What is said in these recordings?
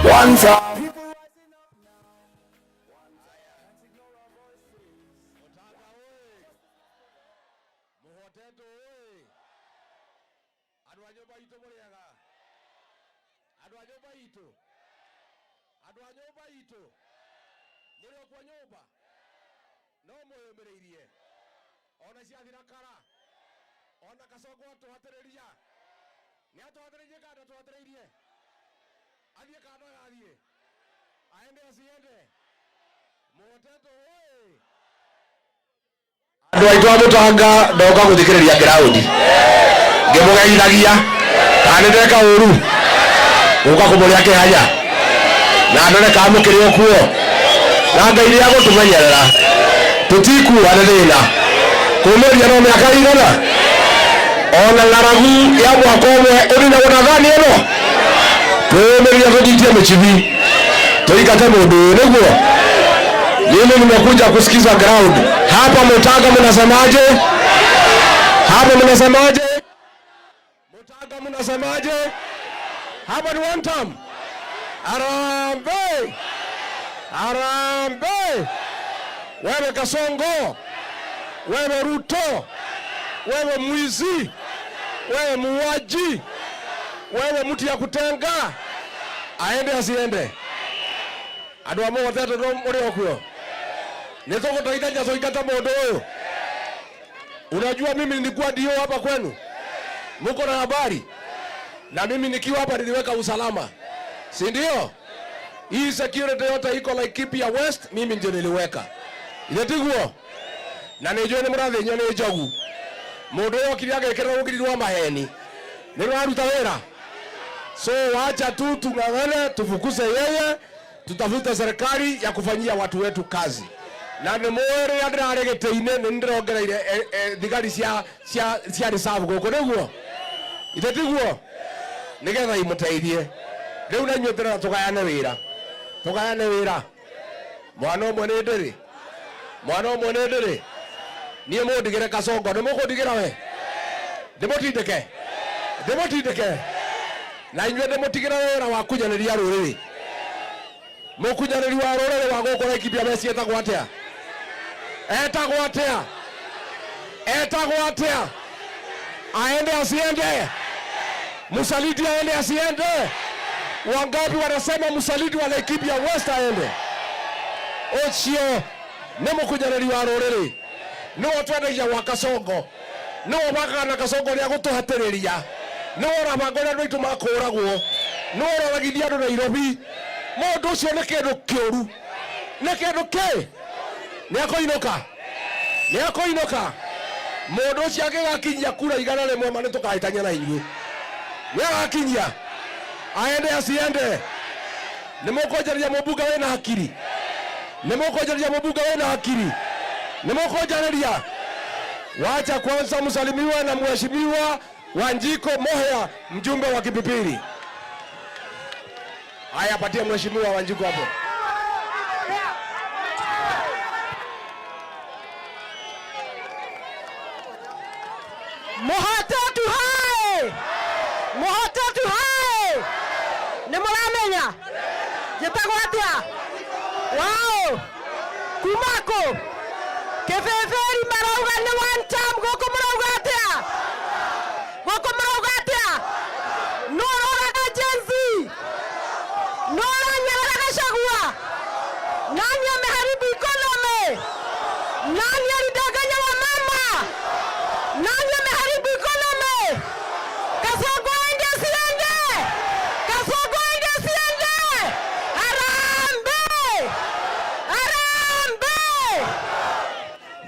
One time. Ona kasogo tuhatereria ni atuhatererie kada tuhatererie athie kada athie aende asiende Moteto oi andu aitu amutanga ndoka guthikiriria ground ngimugeithagia kana ndeka uru uka kumuria kihanya na ndone ka mukiri okuo na ngai ya gutumenyerera tutikuwa thina kumuria no miaka igana ona ngaragu ya mwaka umwe uri na gunathani ino tumeria tujitie michibi tuikate mundu niguo yeye nimekuja kusikiza ground hapa. Mutaga mnasemaje? Hapa mnasemaje? Mutaga mnasemaje? Hapa ni one time. Arambe arambe wewe Kasongo, wewe Ruto, wewe mwizi, wewe muwaji, wewe mtu ya kutenga, aende asiende? Andu amwe Moteto no muri okuo nitoko toitanja soikata mundu uyu. Unajua mimi nilikuwa dio hapa kwenu, mko na habari, na mimi nikiwa hapa niliweka usalama, si ndio? Hii security yote iko Laikipia West mimi ndio niliweka iletiguo, na nijue ni murathinya ni njogu mundu uyu kiriaga ikirira gukirirwa maheni ni raruta wira. So wacha tu tung'ang'ane, tufukuze yeye, tutafute serikali ya kufanyia watu wetu kazi. Na ni mwere ya ndiraregeteine ni ndirongereire thigari cia reserve guku niguo itetiguo nigetha imuteithie. Riu na nyuetera tugayane wira mwana umwe ni ndiri nie mundigire Kasongo ni mukundigira we ndimutindike na inyue ndimutigira wira wa kunyaniria ruriri. Mukunyaniri wa ruriri wa guku Laikipia meci etagwo atia? Etagwo atia? Aende asiende? Musaliti aende asiende? Wangapi wanasema musaliti wa Laikipia West aende? Ocio ni mukunyaniri wa ruriri ni otwendagia wa Kasongo ni wakaga na Kasongo ria gutuhatiriria ni orabangoria andu aitu makuragwo ni oragithia andu Nairobi. Mundu ucio ni kindu kiuru, ni kindu ki ni akoinoka mundu ucio agigakinyia kura igana rimwe mane tukaitanya na inyue ni agakinyia aende asiende? Ni mukonjaria mubunga wena hakiri? Ni mukonjaria mubunga wena hakiri? Ni mukonjaria? Wacha kwanza msalimiwe na mheshimiwa Wanjiko Mohea, mjumbe wa Kipipiri. Haya, patie mheshimiwa Wanjiko hapo. Moteto hai! Moteto hai! Ni muramenya? Jitagwo atia? Wow! Kumako! Kefeferi marauga ni one time guku marauga atia? Guku marauga atia? Nora agency! Nora nyara Gachagua! Nani ameharibu economy? Nani alidanganya wamama? Nani ameharibu economy? Kasongo aende asiende? Kasongo aende asiende? Harambee! Harambee!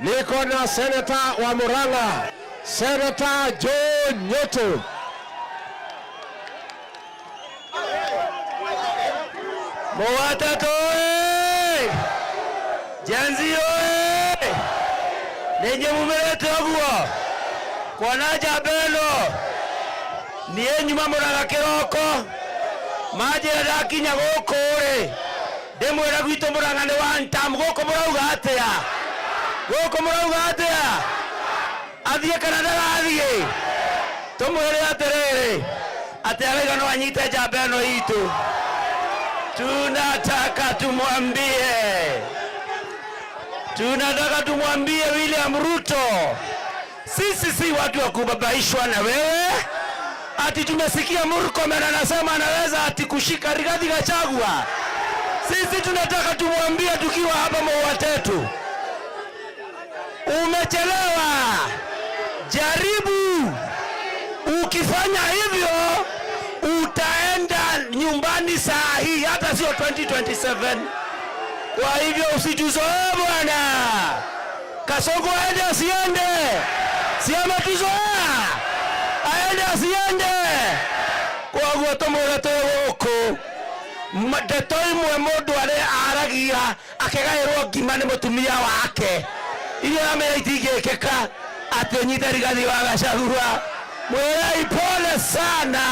Niko na Senator wa Murang'a, Senator John Nyoto. Moteto oi! Janzi oi! Nenye mumerete oguo kuona jabelo ni enyuma Murang'a kiroko majira ndakinya guku ri ndimwira gwitu Murang'a ni one time guku murauga atia? Guku murauga atia? Athie kana ndarathie? tumwele aterere atawega no anyite jabeno itu. Tunataka tumwambie William Ruto, sisi si watu wa kubabaishwa na wewe. Ati tumesikia Murkomen anasema anaweza ati kushika Rigathi Gachagua. Sisi tunataka tumwambie tukiwa hapa Mwatetu, umechelewa. Jaribu, ukifanya hivyo utaenda nyumbani saa hii, hata sio 2027. Kwa hivyo usijuzoe bwana. Kasongo aende asiende, siama tuzoea, aende asiende. Kwa hivyo tumurete woko Detoi mwe mundu aragia akegairwo ngima ni mutumia wake. Ile ame itigekeka ati nyita Rigathi wa Gachagua. Mwera ipole sana.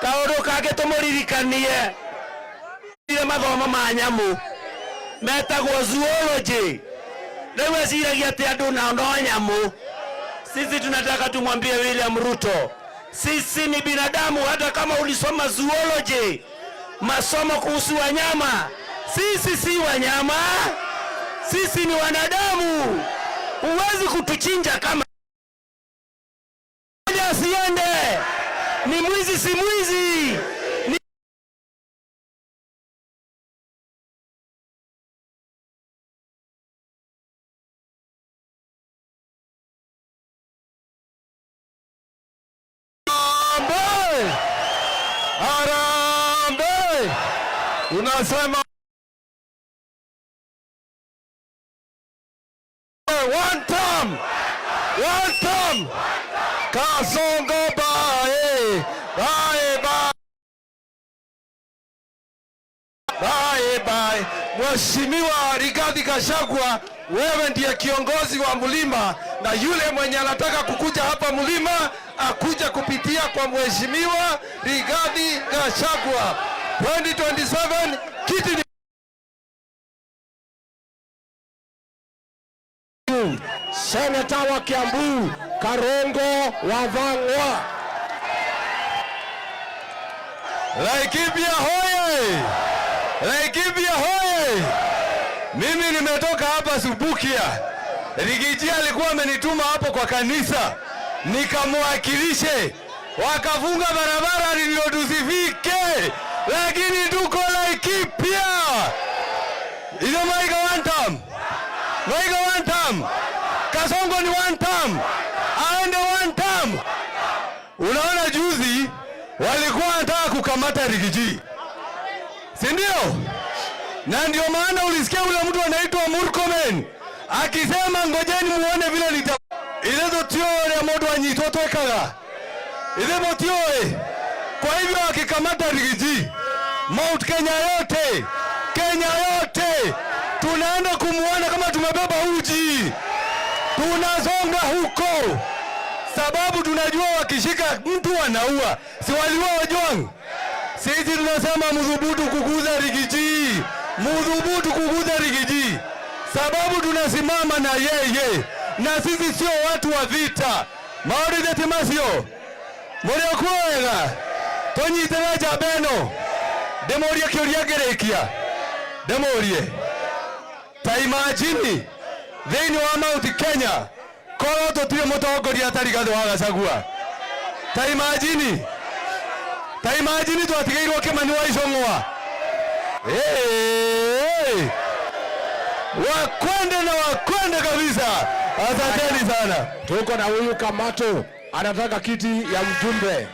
Kaundu kage tumuririkanie ile mathomo ma nyamu metagwo zoology. Leo asiragia ati andu na ndo nyamu. Sisi tunataka tumwambie William Ruto, sisi ni binadamu. Hata kama ulisoma zoology, masomo kuhusu wanyama, sisi si wanyama, sisi ni wanadamu. Huwezi kutuchinja kama asiende. Ni mwizi si mwizi. Harambee! Unasema one time. Kasongo bye. Mheshimiwa Rigathi Gachagua, wewe ndiye kiongozi wa Mlima, na yule mwenye anataka kukuja hapa Mlima akuja kupitia kwa Mheshimiwa Rigathi Gachagua. 2027 kiti ni Seneta wa Kiambu Karongo Wavangwa. Laikipia hoye! Laikipia hoye! Mimi nimetoka hapa Subukia. Rigiji alikuwa amenituma hapo kwa kanisa nikamwakilishe, wakafunga barabara ndio tusifike, lakini tuko Laikipia. Ile maiga one time. Kasongo ni one time. Aende one time. Unaona juzi walikuwa wanataka kukamata Rigiji, si ndio? Na ndio maana ulisikia ule mtu anaitwa Murkomen akisema ngojeni muone vile nita ile dotio ya modo anyitoto ekaga ile motio. Kwa hivyo akikamata Rigiji, Mount Kenya yote tunaenda kumuona kama tumebeba uji, tunazonga huko, sababu tunajua wakishika mtu wanaua. Si waliua Ojwang? Sisi tunasema mudhubutu kukuza Rigiji, sababu tunasimama na yeye, na sisi sio watu wa vita. Maori de Timasio Morio kuega tonyitera jabeno demoria kioria gerekia demorie taimajini thini wa Mount Kenya koro tutire mutongoria atari Rigathi wa Gachagua. Taimajini twatigairwo Kimani wa Icũng'wa. Wakwende kabisa. Asanteni sana. Tuko na huyu Kamato anataka kiti ya mjumbe.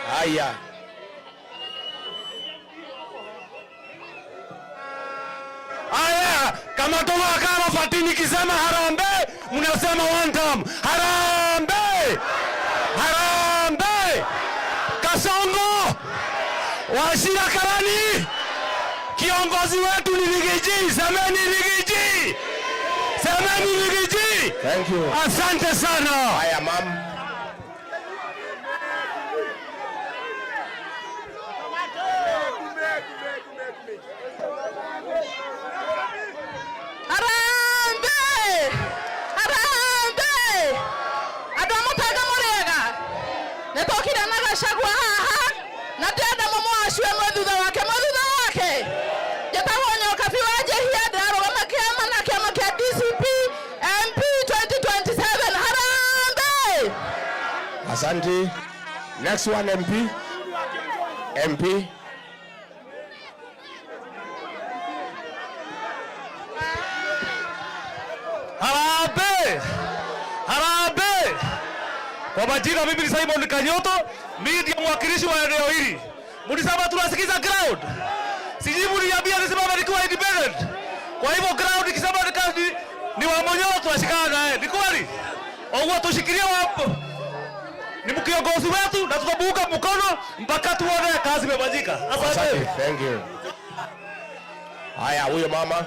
Haya. Kama kama Fatini kisema harambee, mnasema one time. Harambee! Kasongo! Wachira Karani. Kiongozi wetu ni Rigiji. Semeni Rigiji. Semeni Rigiji. Thank you. Asante sana. Haya mam. Shagwa haha na tenda mama ashwe mthutha wake jetagonyo kabiwaje hiada arogama kiama na kiama kia DCP MP 2027 harambe. Asante. Next one MP. Harambe. Kwa majina mimi ni Simon Kanyoto, mimi ndiye mwakilishi wa eneo hili. Mlisema tunasikiza ground. Siji mliambia nisimama nikiwa independent. Kwa hivyo ground ikisema ni wa Monyo tunashikana naye. Ni kweli? Au tushikilie wapo. Ni mkiongozi wetu na tutabuka mkono mpaka tuone kazi imefanyika. Asante. Thank you. Haya huyo mama.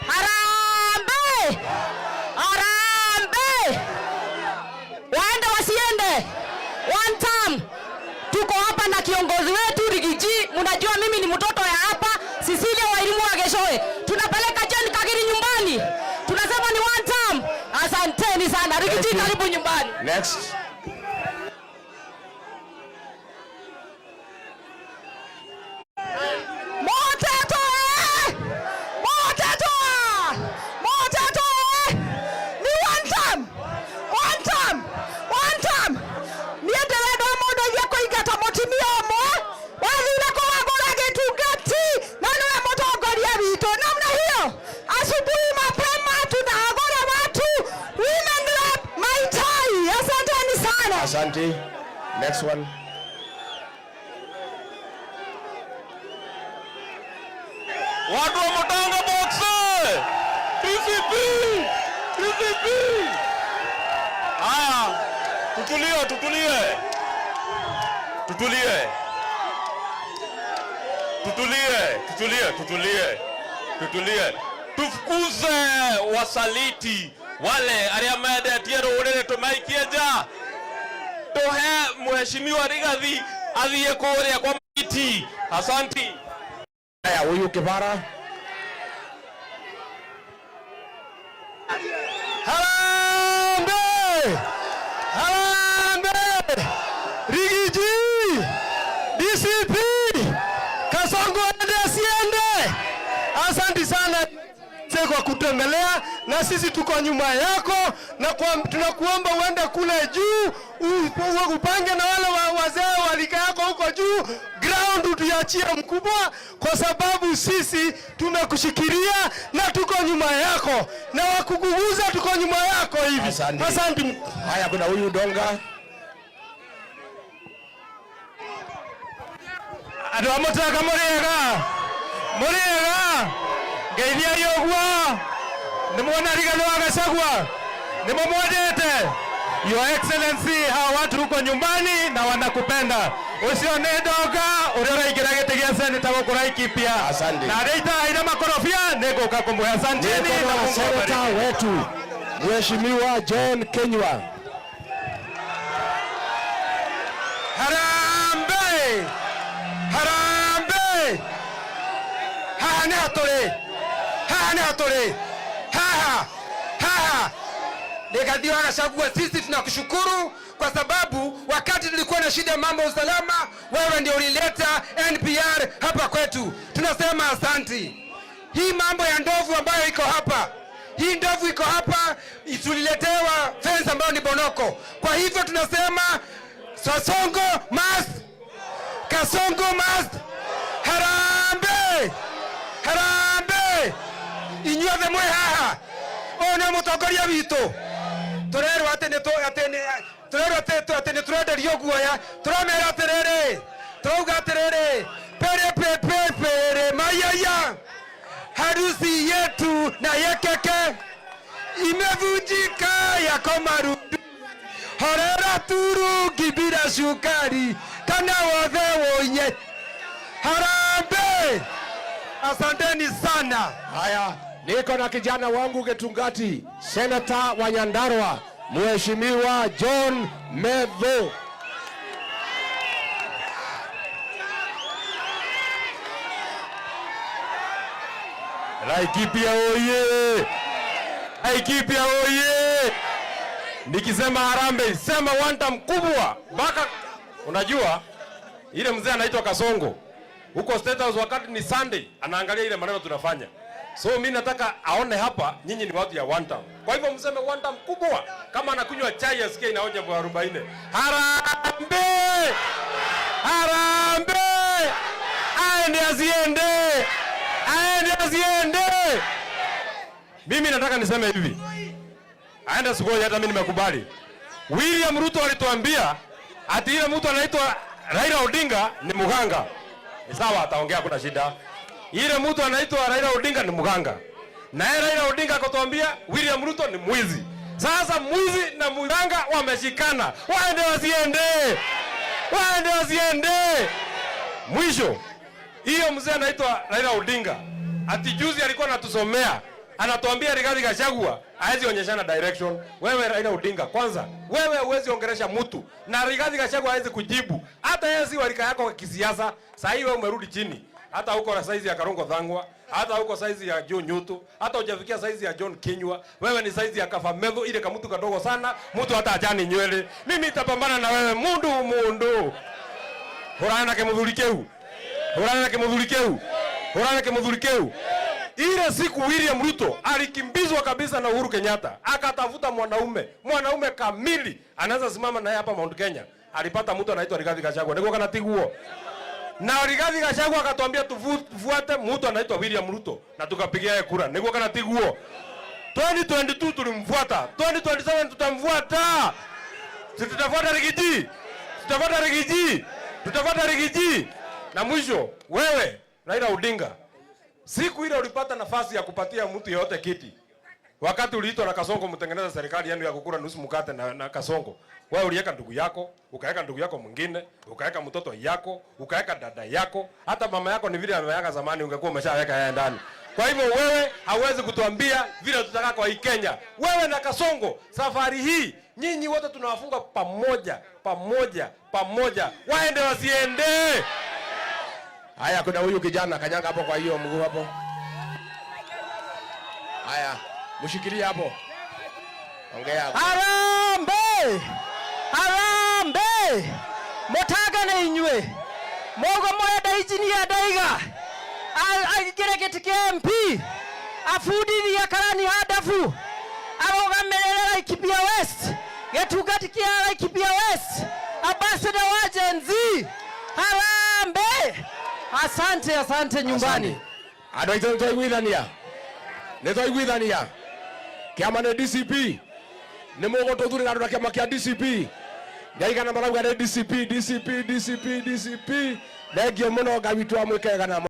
Harambe! Waende wasiende. One time. Tuko hapa na kiongozi wetu Rigiji. Mnajua mimi ni mtoto ya hapa. Cecilia Wairimu wa Geshoe. Tunapeleka Jane Kagiri nyumbani. Tunasema ni one time. Asanteni sana. Rigiji karibu nyumbani. Next. Asante. Next one. Watu wa Mutanga Boxe. DCP. Haya. Tutulie. Tufukuze wasaliti wale aliamedetie rurire tumaikie nja. Tohe mheshimiwa Rigathi athiye kuria kwa miti. Asante. Haya huyu Kibara. Harambe! Rigiji! DCP! Kasongo asiende! Asante sana kwa kutembelea na sisi tuko nyuma yako na tunakuomba uende kule juu upange na wale wazee walika yako huko juu ground tuachie mkubwa kwa sababu sisi tumekushikilia na tuko nyuma yako na wakuguguza tuko nyuma yako hivi. Asante. Haya kuna huyu Donga. Ado amotaka muriega. Ngeithia yogwa. Nimwona Rigathi wa Gachagua. Nimemwendete. Your Excellency, hawa watu huko nyumbani na wanakupenda. Usione Donga, urora igira gite gia seneta gukuraiki pia. Asante. Na reita ina makorofia negoka kumwe. Asante na seneta wetu Mheshimiwa John Kenywa. Harambe! Rigathi wa Gachagua, sisi tunakushukuru kwa sababu wakati tulikuwa na shida mambo ya usalama, wewe ndio ulileta NPR hapa kwetu. Tunasema asante. Hii mambo ya ndovu ambayo iko hapa, hii ndovu iko hapa, tuliletewa fence ambayo ni bonoko. Kwa hivyo tunasema Kasongo must. Harambe! Inyuothe mwe haha. Ona mutongoria witu. Turerwa atene turenderio guoya. Turamera atiriri. Turauga atiriri. Pere mayaya. Harusi yetu na yekeke imevunjika yako marudu. horera turungi bila sukari kana wothe woinye. Harambee! Asanteni sana. Haya, niko na kijana wangu Getungati, Senator wa Nyandarua, Mheshimiwa John Medho. Laikipia oye! Laikipia oye! Nikisema harambee, sema wanta mkubwa. Baka unajua ile mzee anaitwa Kasongo. Huko State House wakati ni Sunday, anaangalia ile maneno tunafanya. So mimi nataka aone hapa nyinyi ni watu ya wanta. Kwa hivyo mseme wanta mkubwa. Kama anakunywa chai asikie inaonja kwa 40. Harambee! Harambee! Aende asiende! Aende asiende! Mimi nataka niseme hivi. Aenda sikoje, hata mimi nimekubali. William Ruto alituambia ati ile mtu anaitwa Raila Odinga ni mganga. Sawa, ataongea kuna shida. Ile mtu anaitwa Raila Odinga ni mganga. Na Raila Odinga akatuambia William Ruto ni mwizi. Sasa mwizi na mganga wameshikana. Waende wasiende. Waende wasiende. Mwisho, hiyo mzee anaitwa Raila Odinga. Ati juzi alikuwa anatusomea. Anatuambia Rigathi Gachagua haezi onyeshana direction. Wewe Raila Odinga, kwanza wewe huwezi ongelesha mtu na Rigathi Gachagua haezi kujibu. Hata yeye si walika yako kwa kisiasa. Sasa hivi wewe umerudi chini. Hata huko na size ya Karongo Thangwa, hata huko size ya John Nyutu, hata hujafikia size ya John Kinyua. Wewe ni size ya Kafamedho, ile kama mtu kadogo sana, mtu hata ajani nywele. Mimi nitapambana na wewe mundu. Horana ke mudhulikeu. Horana ke mudhulikeu. Horana ke mudhulikeu. Ile siku William Ruto alikimbizwa kabisa na Uhuru Kenyatta, akatafuta mwanaume kamili anaweza simama naye hapa Mount Kenya. Alipata mtu anaitwa Rigathi Gachagua. Niko kana tiguo. Na Rigathi Gachagua akatuambia tufuate mtu anaitwa William Ruto na tukapigia yeye kura. Niko kana tiguo. 2022 tulimfuata. 2027 tutamfuata. Tutafuata Rigiji. Tutafuata Rigiji. Tutafuata Rigiji. Na mwisho, wewe Raila Odinga, siku ile ulipata nafasi ya kupatia mtu yeyote kiti. Wakati uliitwa na Kasongo mtengeneza serikali yenu ya kukura nusu mkate na Kasongo. Wewe uliweka ndugu yako, ukaweka ndugu yako mwingine, ukaweka mtoto yako, ukaweka dada yako, hata mama yako ni vile ameweka zamani ungekuwa umeshaweka yeye ndani. Kwa hivyo wewe hauwezi kutuambia vile tutaka kwa hii Kenya. Wewe na Kasongo, safari hii nyinyi wote tunawafunga pamoja. Waende wasiende. Haya, kuna huyu kijana kanyanga hapo kwa hiyo mguu hapo. Haya, mshikilie hapo. Ongea hapo. Harambee! Harambee! Motaga na inywe. Mogo moya daijini ya daiga. Agire kiti MP. Afudi ya karani hadafu. Aroga melele Laikipia West. Getugati kia Laikipia West. Ambassador wa Gen Z. Harambee! Asante nyumbani. Adoito toiguithania. Ne toiguithania. Kiama ne DCP. Ne mogo tothuri na ndoka kiama kia DCP. Ndaiga na marauga ne DCP. Thengio muno Ngai witu amwikega na